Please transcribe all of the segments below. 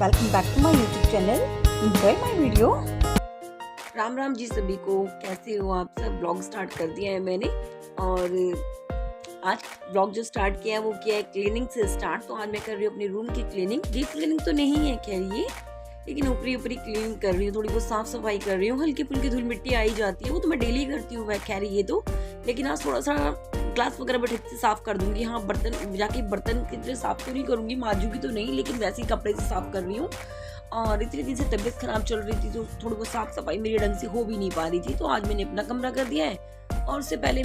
Welcome back to my YouTube channel. Enjoy my video. Ram Ram ji सभी को, कैसे हो आप सब। ब्लॉग स्टार्ट कर दिया है मैंने और आज ब्लॉग जो स्टार्ट किया है वो किया है क्लीनिंग से स्टार्ट। तो आज मैं कर रही हूँ अपने रूम की क्लीनिंग। डीप क्लीनिंग तो नहीं है खैर ये, लेकिन ऊपरी ऊपरी क्लीनिंग कर रही हूँ, थोड़ी बहुत साफ सफाई कर रही हूँ। हल्की फुल्की धूल मिट्टी आई जाती है, वो तो मैं डेली करती हूँ खैर ये तो। लेकिन आज थोड़ा सा ग्लास वगैरह ठीक से साफ कर दूंगी। हाँ, बर्तन जाके बर्तन कितने साफ तो नहीं करूंगी, माजूगी तो नहीं, लेकिन वैसे ही कपड़े से साफ कर रही हूँ। और इतने दिन से तबीयत खराब चल रही थी तो थोड़ी बहुत साफ सफाई मेरी ढंग से हो भी नहीं पा रही थी। तो आज मैंने अपना कमरा कर दिया है और उससे पहले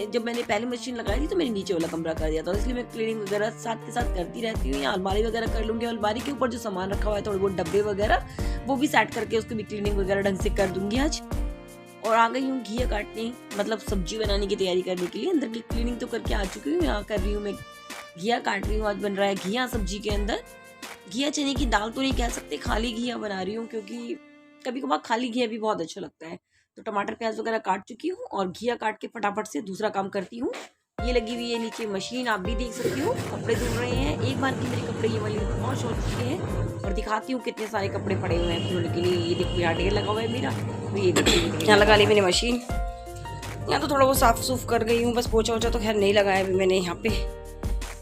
जब मैंने पहले मशीन लगाई थी तो मैंने नीचे वाला कमरा कर दिया था। इसलिए मैं क्लीनिंग वगैरह साथ के साथ करती रहती हूँ। या अलमारी वगैरह कर लूंगी, अलमारी के ऊपर जो सामान रखा हुआ है थोड़े बहुत डब्बे वगैरह वो भी सेट करके उसकी भी क्लीनिंग वगैरह ढंग से कर दूंगी आज। और आ गई हूँ घिया काटने, मतलब सब्जी बनाने की तैयारी करने के लिए। अंदर की क्लीनिंग तो करके आ चुकी हूँ, यहाँ कर रही हूँ मैं घिया काट रही हूँ। आज बन रहा है घिया सब्जी के अंदर। घिया चने की दाल तो नहीं कह सकते, खाली घिया बना रही हूँ, क्योंकि कभी कभार खाली घिया भी बहुत अच्छा लगता है। तो टमाटर प्याज वगैरह काट चुकी हूँ और घिया काट के फटाफट से दूसरा काम करती हूँ। ये लगी हुई है नीचे मशीन, आप भी देख सकती हो। कपड़े धुल रहे हैं, एक बार की मेरे कपड़े ये वाली वॉश हो चुके हैं। और दिखाती हूँ कितने सारे कपड़े पड़े हुए हैं धुलने के लिए। ये देखो यहाँ ढेर लगा हुआ है मेरा। तो ये देखो यहाँ लगा ली मैंने मशीन। यहाँ तो थोड़ा बहुत साफ सूफ कर गई हूँ, बस पोछा वोछा तो खैर नहीं लगाया अभी मैंने यहाँ पे।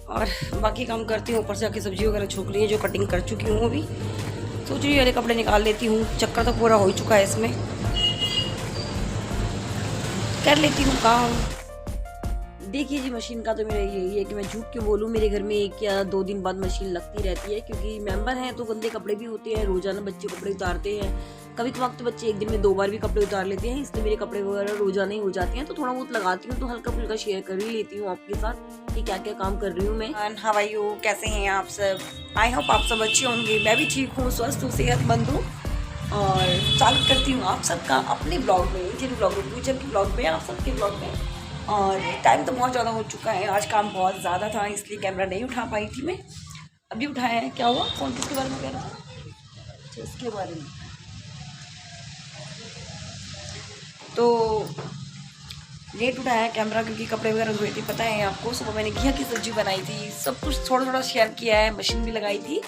और बाकी काम करती हूँ, ऊपर से आके सब्जी वगैरह छोक रही है जो कटिंग कर चुकी हूँ। अभी सोच रही हूँ वाले कपड़े निकाल लेती हूँ, चक्कर तो पूरा हो चुका है इसमें। कर लेती हूँ काम। देखिए जी, मशीन का तो मेरा यही है कि मैं झूठ क्यों बोलूँ, मेरे घर में 1 या 2 दिन बाद मशीन लगती रहती है, क्योंकि मेंबर हैं तो गंदे कपड़े भी होते हैं। रोजाना बच्चे कपड़े उतारते हैं, कभी कभार तो बच्चे एक दिन में 2 बार भी कपड़े उतार लेते हैं, इसलिए मेरे कपड़े वगैरह रोजाना ही हो जाते हैं। तो थोड़ा बहुत लगाती हूँ, तो हल्का फुल्का शेयर कर ही लेती हूँ आपके साथ कि क्या क्या काम कर रही हूँ मैं। हाउ आर यू, कैसे हैं आप सब। आई होप आप सब अच्छे होंगे। मैं भी ठीक हूँ, स्वस्थ हूँ, सेहतमंद हूँ। और स्वागत करती हूँ आप सबका अपने ब्लॉग में, इंडियन ब्लॉग में, फ्यूचर के ब्लॉग में, आप सबके ब्लॉग में। और टाइम तो बहुत ज़्यादा हो चुका है, आज काम बहुत ज़्यादा था इसलिए कैमरा नहीं उठा पाई थी मैं। अभी उठाया है। क्या हुआ, फोन किसके बारे में कह रहा था। अच्छा, इसके बारे में। तो लेट उठाया कैमरा क्योंकि कपड़े वगैरह धोए थे, पता है आपको। सुबह मैंने घिया की सब्जी बनाई थी, सब कुछ थोड़ा थोड़ा शेयर किया है, मशीन भी लगाई थी,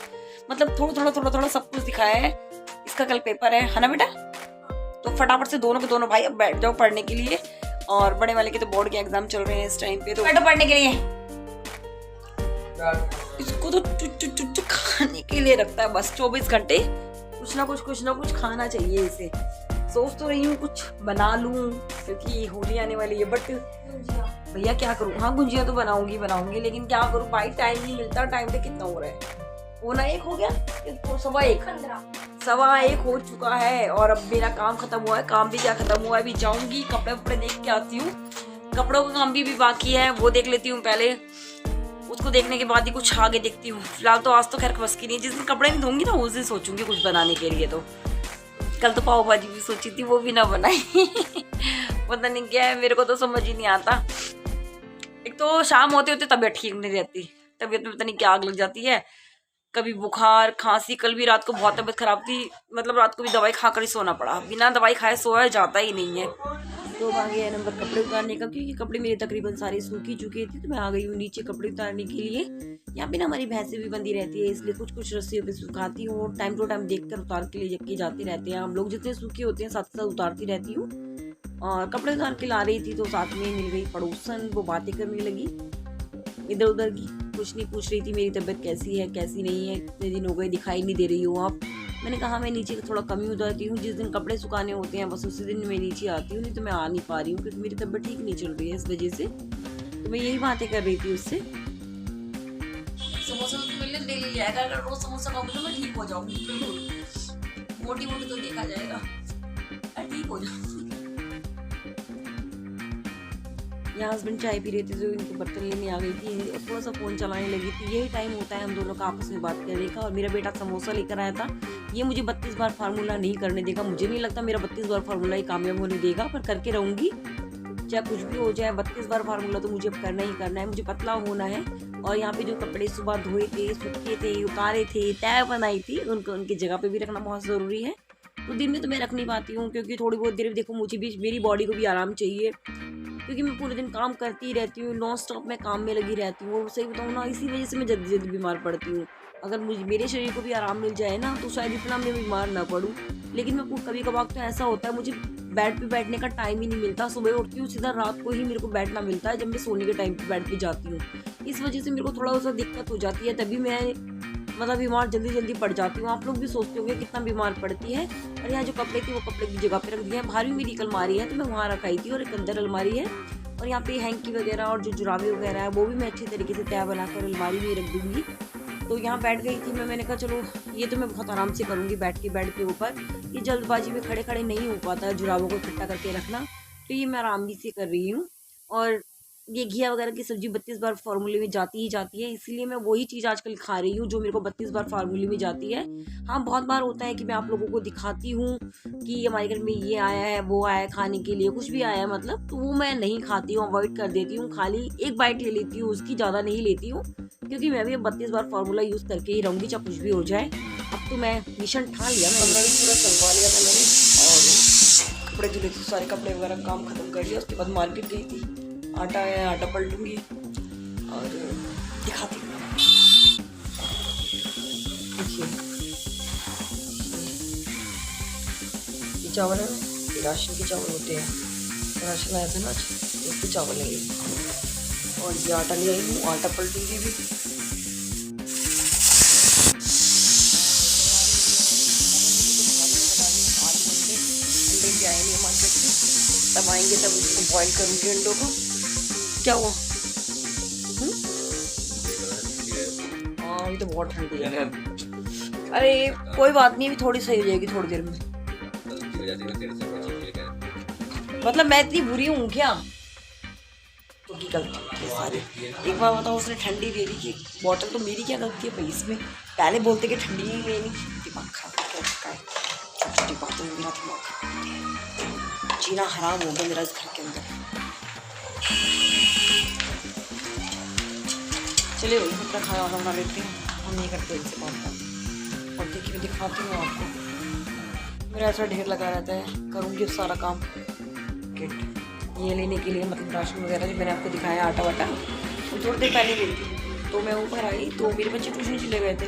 मतलब थोड़ा थोड़ा सब कुछ दिखाया है। इसका कल पेपर है ना बेटा, तो फटाफट से दोनों के दोनों भाई अब बैठ जाओ पढ़ने के लिए। और बड़े वाले के तो बोर्ड के एग्जाम चल रहे हैं इस टाइम पे, तो बैठो पढ़ने के लिए। इसको तो चुच्चू खाने के लिए रखता है बस 24 घंटे। कुछ ना कुछ खाना चाहिए इसे। सोच तो रही हूँ कुछ बना लूं क्योंकि होली आने वाली है, बट भैया क्या करूँ। हाँ, गुंजिया तो बनाऊंगी, लेकिन क्या करूँ भाई, टाइम नहीं मिलता। टाइम पे कितना हो रहा है, होना 1 हो गया, 1:15 हो चुका है। और अब मेरा काम खत्म हुआ है। काम भी क्या खत्म हुआ है, अभी जाऊंगी कपड़े वपड़े देख के आती हूँ। कपड़ों का काम भी बाकी है, वो देख लेती हूँ पहले। उसको देखने के बाद ही कुछ आगे देखती हूँ। फिलहाल तो आज तो खैर बस की नहीं, जिस दिन कपड़े नहीं धोंगी ना उस दिन सोचूंगी कुछ बनाने के लिए। तो कल तो पाव भाजी भी सोची थी, वो भी ना बनाई पता नहीं क्या है, मेरे को तो समझ ही नहीं आता। एक तो शाम होते होते तबीयत ठीक नहीं रहती, तबीयत में पता नहीं क्या आग लग जाती है, कभी बुखार खांसी। कल भी रात को बहुत तबीयत खराब थी, मतलब रात को भी दवाई खाकर ही सोना पड़ा, बिना दवाई खाए सोया जाता ही नहीं है। तो आ गया नंबर कपड़े उतारने का, क्योंकि कपड़े मेरे तकरीबन सारे सूखी चुके थे। तो मैं आ गई हूँ नीचे कपड़े उतारने के लिए। यहाँ पे ना हमारी भैंसें भी बंधी रहती है, इसलिए कुछ रस्सियों पे सुखाती हूँ। टाइम टू टाइम देख कर उतार के ले जाते रहते हैं हम लोग, जितने सूखे होते हैं साथ साथ उतारती रहती हूँ। और कपड़े उतार के ला रही थी तो साथ में मिल गई पड़ोसन, वो बातें करने लगी इधर उधर की। कुछ नहीं पूछ रही थी मेरी तबीयत कैसी है कैसी नहीं है, कितने दिन हो गए दिखाई नहीं दे रही हो आप। मैंने कहा मैं नीचे थोड़ा कम ही उतरती हूँ, जिस दिन कपड़े सुखाने होते हैं बस उसी दिन मैं नीचे आती हूँ, नहीं तो मैं आ नहीं पा रही हूँ क्योंकि मेरी तबीयत ठीक नहीं चल रही है इस वजह से। तो मैं यही बातें कर रही थी उससे। समोसा तो मिलने दे लिया जाएगा, अगर रोज समोसा खाऊंगी तो मैं ठीक हो जाऊंगी। मोटी मोटी तो देखा जाएगा, ठीक हो जाऊंगी। यहाँ हस्बैंड चाय पी रहे थे तो इनको बर्तन लेने आ गई थी, थोड़ा सा फोन चलाने लगी थी। यही टाइम होता है हम दोनों का आपस में बात करने का। और मेरा बेटा समोसा लेकर आया था, ये मुझे 32 बार फार्मूला नहीं करने देगा। मुझे नहीं लगता मेरा 32 बार फार्मूला ही कामयाब होने देगा, पर करके रहूंगी चाहे कुछ भी हो जाए। 32 बार फार्मूला तो मुझे अब करना ही करना है, मुझे पतला होना है। और यहाँ पे जो कपड़े सुबह धोए थे, सूखे थे, उतारे थे, तय बनाई थी, उनको उनकी जगह पे भी रखना बहुत ज़रूरी है। तो दिन में तो मैं रख नहीं पाती हूँ, क्योंकि थोड़ी बहुत देर देखो मुझे भी, मेरी बॉडी को भी आराम चाहिए, क्योंकि मैं पूरे दिन काम करती रहती हूँ, नॉन स्टॉप मैं काम में लगी रहती हूँ। और सही बताऊँ ना, इसी वजह से मैं जल्दी जल्दी बीमार पड़ती हूँ। अगर मुझे मेरे शरीर को भी आराम मिल जाए ना तो शायद इतना मैं बीमार ना पड़ूं। लेकिन मैं कभी कभार तो ऐसा होता है मुझे बेड पे बैठने का टाइम ही नहीं मिलता। सुबह उठती हूँ सीधा रात को ही मेरे को बैठना मिलता है जब मैं सोने के टाइम पे बेड पे जाती हूँ। इस वजह से मेरे को थोड़ा सा दिक्कत हो जाती है, तभी मैं मतलब बीमार जल्दी पड़ जाती हूँ। आप लोग भी सोचते होंगे कितना बीमार पड़ती है। और यहाँ जो कपड़े थे वो कपड़े की जगह पे रख दिए हैं। बाहर भी मेरी एक अलमारी है तो मैं वहाँ रखाई थी, और एक अंदर अलमारी है। और यहाँ पे हैंकी वगैरह और जो जुराबे वगैरह है वो भी मैं अच्छी तरीके से तय बनाकर अलमारी में रख दूँगी। तो यहाँ बैठ गई थी मैंने कहा चलो ये तो मैं बहुत आराम से करूँगी बैठ के बेड के ऊपर। ये जल्दबाजी में खड़े खड़े नहीं हो पाता है जुराबों को इकट्ठा करके रखना, तो ये मैं आराम से कर रही हूँ। और ये घिया वगैरह की सब्जी 32 बार फार्मूले में जाती ही जाती है, इसलिए मैं वही चीज़ आजकल खा रही हूँ जो मेरे को 32 बार फार्मूले में जाती है। हाँ, बहुत बार होता है कि मैं आप लोगों को दिखाती हूँ कि हमारे घर में ये आया है वो आया है खाने के लिए, कुछ भी आया है मतलब, तो वो मैं नहीं खाती हूँ, अवॉइड कर देती हूँ। खाली एक बाइट ले लेती हूँ, उसकी ज़्यादा नहीं लेती हूँ, क्योंकि मैं भी 32 बार फार्मूला यूज़ करके ही रहूँगी चाहे कुछ भी हो जाए। अब तो मैं मिशन ठान लिया, मैंने भी पूरा सलवा लिया था मैंने, और कपड़े धुले थे सारे, कपड़े वगैरह काम खत्म कर लिया। उसके बाद मार्केट गई थी, आटा है आटा पलटूंगी और दिखाती हूँ। देखिए ये चावल है, ये राशन के चावल होते हैं, राशन आया था ना उसके चावल है ये। और ये आटा ले आई हूँ, आटा पलटूंगी भी। अंडे आए नहीं मार्केट से, तब आएंगे तब उसको बॉईल करूँगी अंडों को। क्या हुआ? हाँ ये तो बहुत ठंडी है। अरे कोई बात नहीं, अभी थोड़ी सही हो जाएगी थोड़ी देर में। मतलब मैं इतनी बुरी हूँ क्या? तो की गलती सारी। एक बार बताओ, उसने ठंडी दे दी कि बॉटल, तो मेरी क्या गलती है भाई इसमें? पहले बोलते कि ठंडी नहीं लेनी, दिमाग खराब कर रखा है, छोटी छोटी बातों में मेरा दिमाग खराब, जीना हराम हो गया मेरा इस घर के अंदर। चलिए वही अपना खाना वाना बना लेते हैं, हम नहीं करते इनसे काम। और देखिए मैं दिखाती हूँ आपको, मेरा ऐसा ढेर लगा रहता है, करूँगी सारा काम। किट ये लेने के लिए, मतलब राशन वगैरह जो मैंने आपको दिखाया आटा वाटा, तो थोड़ी देर पहले गई थी। तो मैं ऊपर आई तो मेरे बच्चे ट्यूशन चले गए थे।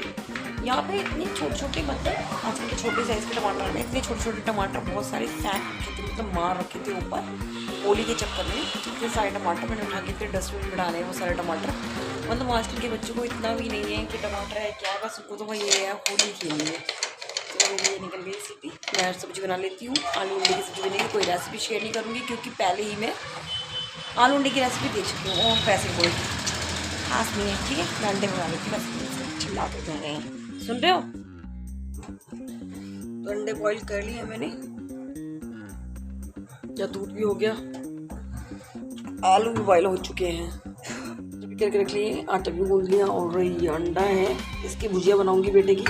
यहाँ पे इतने छोटे छोटे, मतलब आजकल के छोटे साइज़ के टमाटर में इतने छोटे छोटे टमाटर बहुत सारे फेंक रखे थे, मतलब मार रखे थे ऊपर होली के चक्कर में। इतने सारे टमाटर मैंने उठा के फिर डस्टबिन में डाले वो सारे टमाटर। मतलब आजकल के बच्चों को इतना भी नहीं है कि टमाटर है क्या, बस उनको तो भाई ये है होली खेलनी है। तो ये निकल गई सीटी, मैं सब्जी बना लेती हूँ। आलू अंडे की सब्जी बनेगी, कोई रेसिपी शेयर नहीं करूँगी क्योंकि पहले ही मैं आलू अंडे की रेसिपी दे चुकी हूँ, और पैसे कोई खास नहीं है। ठीक है, मैं अंडे बना लेती हूँ, बस चिल्लाते जा रहे हैं, सुन रहे हो? तो अंडे बॉईल कर लिए मैंने, या दूध भी हो गया, आलू भी बॉईल हो चुके हैं, करके रख लिए, आटा भी गूंद लिया, और ये अंडा है, इसकी भुजिया बनाऊंगी बेटे की।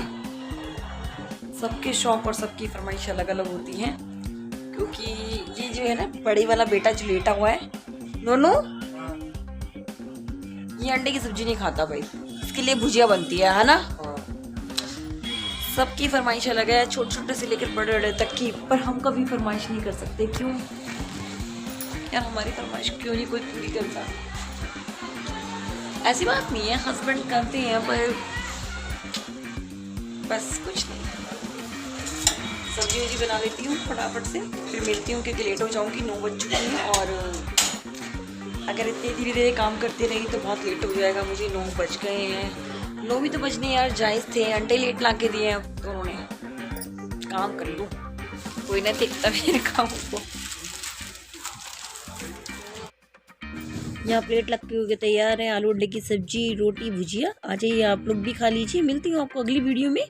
सबके शौक और सबकी फरमाइश अलग अलग होती हैं, क्योंकि ये जो है ना बड़ी वाला बेटा जो लेटा हुआ है नोनू, ये अंडे की सब्जी नहीं खाता भाई, इसके लिए भुजिया बनती है ना। सबकी फरमाइश अलग है, छोटे छोटे से लेकर बड़े बड़े तक की, पर हम कभी फरमाइश नहीं कर सकते। क्यों यार, हमारी फरमाइश क्यों नहीं कोई पूरी करता? ऐसी बात नहीं है, हस्बैंड करते हैं, पर बस कुछ नहीं। सब्जी वब्जी बना लेती हूँ फटाफट से, फिर मिलती हूँ क्योंकि लेट हो जाऊँगी, 9 बज चुके हैं। और अगर इतने धीरे धीरे काम करते रही तो बहुत लेट हो जाएगा मुझे। 9 बज गए हैं, 9 भी तो बजने यार जायज़ थे, अंडे लेट ला के दिए हैं तो उन्होंने। काम कर लूँ, कोई ना देखता मेरे काम को। यहाँ प्लेट लग के हो गया तैयार है, आलू अंडे की सब्जी रोटी भुजिया। आ जाइए आप लोग भी खा लीजिए। मिलती हूँ आपको अगली वीडियो में।